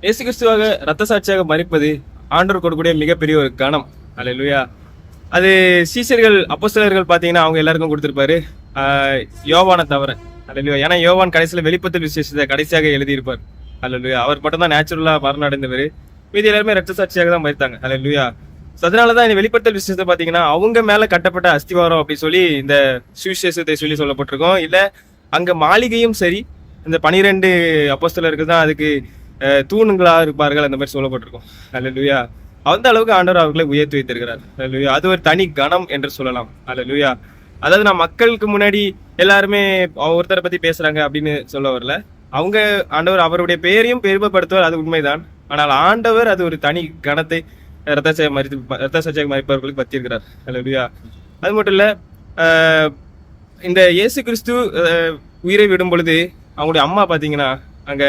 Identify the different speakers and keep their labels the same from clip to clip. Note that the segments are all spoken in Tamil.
Speaker 1: இயேசு கிறிஸ்துவாக ரத்த சாட்சியாக மரிப்பது ஆண்டவர் கொடுக்கக்கூடிய மிகப்பெரிய ஒரு கணம். அல்லேலூயா. அது சீசர்கள் அப்போஸ்தலர்கள் பார்த்தீங்கன்னா அவங்க எல்லாருக்கும் கொடுத்திருப்பாரு. யோவானை தவிர. அல்லேலூயா. ஏன்னா யோவான் கடைசியில் வெளிப்படுத்தல் விசேஷத்தை கடைசியாக எழுதியிருப்பார். அல்லேலூயா. அவர் மட்டும் தான் நேச்சுரலா மரணம் அடைந்தவர். மீதி எல்லாருமே ரத்த சாட்சியாக தான் மரித்தாங்க. அல்லேலூயா. அதனாலதான் இந்த வெளிப்படுத்தல் விசேஷத்தை பாத்தீங்கன்னா அவங்க மேல கட்டப்பட்ட அஸ்திவாரம் அப்படி சொல்லி இந்த சுவிசேஷத்தை சொல்லி சொல்லப்பட்டிருக்கோம். இல்ல அங்க மாளிகையும் சரி, இந்த 12 அப்போஸ்தலருக்கு தான் அதுக்கு தூணுங்களா இருப்பார்கள் அந்த மாதிரி சொல்லப்பட்டிருக்கும். அல்லேலூயா. அந்த அளவுக்கு ஆண்டவர் அவர்களை உயர்த்தி வைத்திருக்கிறார். அல்லேலூயா. அது ஒரு தனி கணம் என்று சொல்லலாம். அல்லேலூயா. அதாவது நான் மக்களுக்கு முன்னாடி எல்லாருமே ஒருத்தரை பத்தி பேசுறாங்க அப்படின்னு சொல்ல வரல. அவங்க ஆண்டவர் அவருடைய பெயரையும் பெருமைப்படுத்துவார், அது உண்மைதான். ஆனால் ஆண்டவர் அது ஒரு தனி கணத்தை ரத்த சாட்சியாக மரிப்பவர்களுக்கு பத்திருக்கிறார். அல்லேலூயா. அது மட்டும் இல்ல, இந்த இயேசு கிறிஸ்து உயிரை விடும் பொழுது அவங்களுடைய அம்மா பாத்தீங்கன்னா அங்க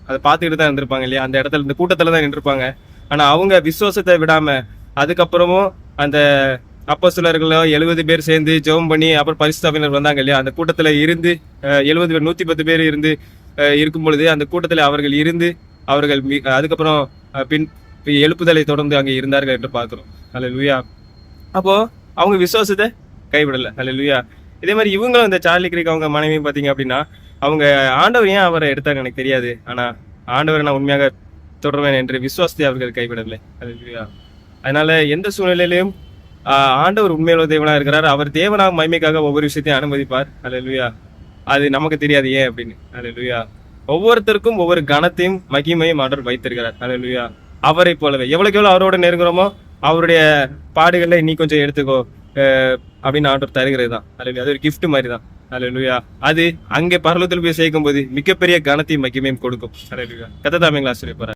Speaker 1: அதை பார்த்துக்கிட்டு தான் இருந்திருப்பாங்க இல்லையா, அந்த இடத்துல இந்த கூட்டத்துல தான் நின்றுருப்பாங்க. ஆனா அவங்க விசுவாசத்தை விடாம அதுக்கப்புறமும் அந்த அப்போஸ்தலர்களோ 70 பேர் சேர்ந்து ஜெபம் பண்ணி அப்புறம் பரிசுத்தவான்கள் வந்தாங்க இல்லையா, அந்த கூட்டத்துல இருந்து 70 பேர் 110 பேர் இருந்து இருக்கும் பொழுது அந்த கூட்டத்துல அவர்கள் இருந்து அவர்கள் அதுக்கப்புறம் பின் எழுப்புதலை தொடர்ந்து அங்கே இருந்தார்கள் என்று பார்க்கிறோம். அல்லேலூயா. அப்போ அவங்க விசுவாசத்தை கைவிடல. அல்லேலூயா. இதே மாதிரி இவங்களும் இந்த சார்லி கிரிக் அவங்க மனைவியும் பாத்தீங்க அப்படின்னா அவங்க ஆண்டவர் ஏன் அவரை எடுத்தாங்க எனக்கு தெரியாது, ஆனா ஆண்டவரை நான் உண்மையாக தொடர்வேன் என்று விசுவாசத்தை அவர்கள் கைவிடவில்லை. அல்லேலூயா. அதனால எந்த சூழ்நிலையிலும் ஆண்டவர் உண்மையுள்ள தேவனா இருக்கிறார். அவர் தேவனாக மகிமைக்காக ஒவ்வொரு விஷயத்தையும் அனுமதிப்பார். அல்லேலூயா. அது நமக்கு தெரியாது ஏன் அப்படின்னு. அல்லேலூயா. ஒவ்வொருத்தருக்கும் ஒவ்வொரு கணத்தையும் மகிமையும் ஆண்டவர் வைத்திருக்கிறார். அல்லேலூயா. அவரை போலவே எவ்வளவுக்கு எவ்வளவு அவரோட நெருங்குறோமோ அவருடைய பாடுகளை நீ கொஞ்சம் எடுத்துக்கோ அப்படின்னு ஆண்டவர் தருகிறது தான். அல்லேலூயா. அது ஒரு கிஃப்ட் மாதிரி தான். அல்லேலூயா. அது அங்கே பரலோகத்தில் போய் சேர்க்கும் போது மிகப்பெரிய கனத்தையும் மகிமையும் கொடுக்கும். அல்லேலூயா. கர்த்தர் தாமே ஆசீர்வதிப்பார்.